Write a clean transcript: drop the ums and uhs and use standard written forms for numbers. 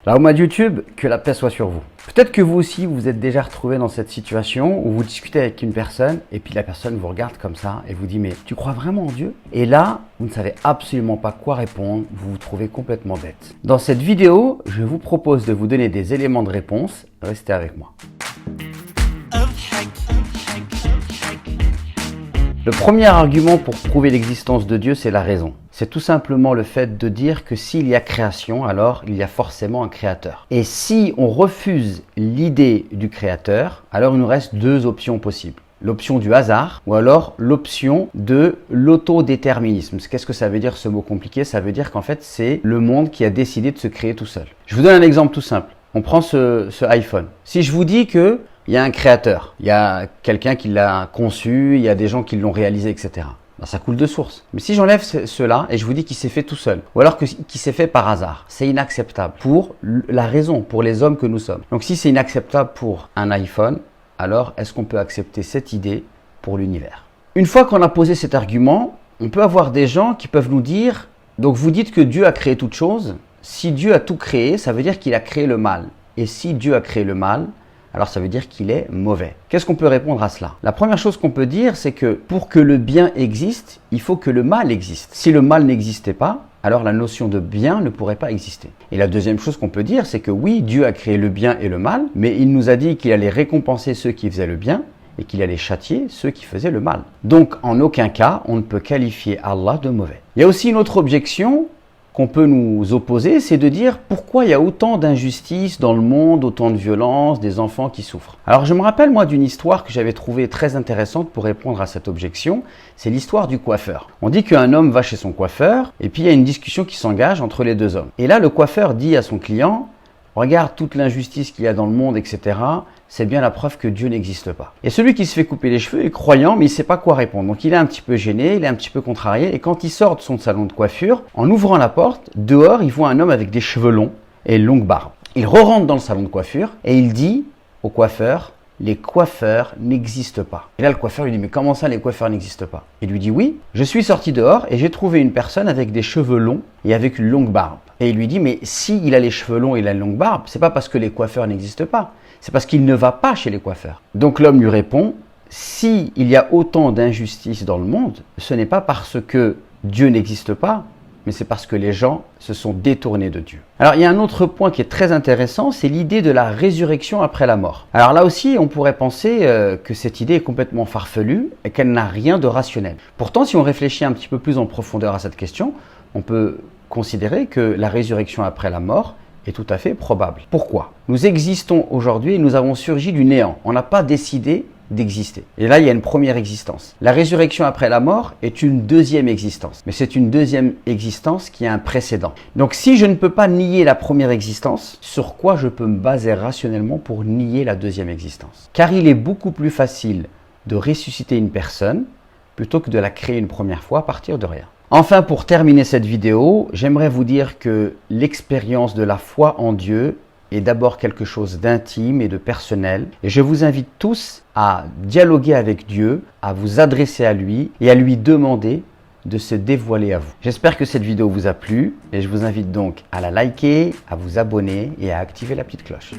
Alors, au mois de YouTube, que la paix soit sur vous. Peut-être que vous aussi, vous vous êtes déjà retrouvé dans cette situation où vous discutez avec une personne et puis la personne vous regarde comme ça et vous dit « mais tu crois vraiment en Dieu ?» Et là, vous ne savez absolument pas quoi répondre, vous vous trouvez complètement bête. Dans cette vidéo, je vous propose de vous donner des éléments de réponse. Restez avec moi. Le premier argument pour prouver l'existence de Dieu, c'est la raison. C'est tout simplement le fait de dire que s'il y a création, alors il y a forcément un créateur. Et si on refuse l'idée du créateur, alors il nous reste deux options possibles. L'option du hasard ou alors l'option de l'autodéterminisme. Qu'est-ce que ça veut dire ce mot compliqué? Ça veut dire qu'en fait c'est le monde qui a décidé de se créer tout seul. Je vous donne un exemple tout simple. On prend ce iPhone. Si je vous dis que il y a un créateur, il y a quelqu'un qui l'a conçu, il y a des gens qui l'ont réalisé, etc. Ben, ça coule de source. Mais si j'enlève cela et je vous dis qu'il s'est fait tout seul, ou alors qu'il s'est fait par hasard, c'est inacceptable pour la raison, pour les hommes que nous sommes. Donc si c'est inacceptable pour un iPhone, alors est-ce qu'on peut accepter cette idée pour l'univers? Une fois qu'on a posé cet argument, on peut avoir des gens qui peuvent nous dire, donc vous dites que Dieu a créé toute chose, si Dieu a tout créé, ça veut dire qu'il a créé le mal. Et si Dieu a créé le mal, alors ça veut dire qu'il est mauvais. Qu'est-ce qu'on peut répondre à cela? La première chose qu'on peut dire, c'est que pour que le bien existe, il faut que le mal existe. Si le mal n'existait pas, alors la notion de bien ne pourrait pas exister. Et la deuxième chose qu'on peut dire, c'est que oui, Dieu a créé le bien et le mal, mais il nous a dit qu'il allait récompenser ceux qui faisaient le bien et qu'il allait châtier ceux qui faisaient le mal. Donc en aucun cas, on ne peut qualifier Allah de mauvais. Il y a aussi une autre objection qu'on peut nous opposer, c'est de dire pourquoi il y a autant d'injustice dans le monde, autant de violence, des enfants qui souffrent. Alors je me rappelle moi d'une histoire que j'avais trouvée très intéressante pour répondre à cette objection, c'est l'histoire du coiffeur. On dit qu'un homme va chez son coiffeur et puis il y a une discussion qui s'engage entre les deux hommes. Et là le coiffeur dit à son client, regarde toute l'injustice qu'il y a dans le monde, etc. C'est bien la preuve que Dieu n'existe pas. Et celui qui se fait couper les cheveux est croyant, mais il ne sait pas quoi répondre. Donc il est un petit peu gêné, il est un petit peu contrarié. Et quand il sort de son salon de coiffure, en ouvrant la porte, dehors, il voit un homme avec des cheveux longs et une longue barbe. Il re-rentre dans le salon de coiffure et il dit au coiffeur, les coiffeurs n'existent pas. Et là, le coiffeur lui dit, mais comment ça, les coiffeurs n'existent pas? Il lui dit, oui, je suis sorti dehors et j'ai trouvé une personne avec des cheveux longs et avec une longue barbe. Et il lui dit, mais s'il a les cheveux longs et la longue barbe, c'est pas parce que les coiffeurs n'existent pas, c'est parce qu'il ne va pas chez les coiffeurs. Donc l'homme lui répond, s'il y a autant d'injustice dans le monde, ce n'est pas parce que Dieu n'existe pas, mais c'est parce que les gens se sont détournés de Dieu. Alors il y a un autre point qui est très intéressant, c'est l'idée de la résurrection après la mort. Alors là aussi, on pourrait penser que cette idée est complètement farfelue et qu'elle n'a rien de rationnel. Pourtant, si on réfléchit un petit peu plus en profondeur à cette question, on peut considérer que la résurrection après la mort est tout à fait probable. Pourquoi? Nous existons aujourd'hui et nous avons surgi du néant. On n'a pas décidé d'exister. Et là, il y a une première existence. La résurrection après la mort est une deuxième existence. Mais c'est une deuxième existence qui a un précédent. Donc si je ne peux pas nier la première existence, sur quoi je peux me baser rationnellement pour nier la deuxième existence? Car il est beaucoup plus facile de ressusciter une personne plutôt que de la créer une première fois à partir de rien. Enfin, pour terminer cette vidéo, j'aimerais vous dire que l'expérience de la foi en Dieu est d'abord quelque chose d'intime et de personnel. Et je vous invite tous à dialoguer avec Dieu, à vous adresser à lui et à lui demander de se dévoiler à vous. J'espère que cette vidéo vous a plu et je vous invite donc à la liker, à vous abonner et à activer la petite cloche.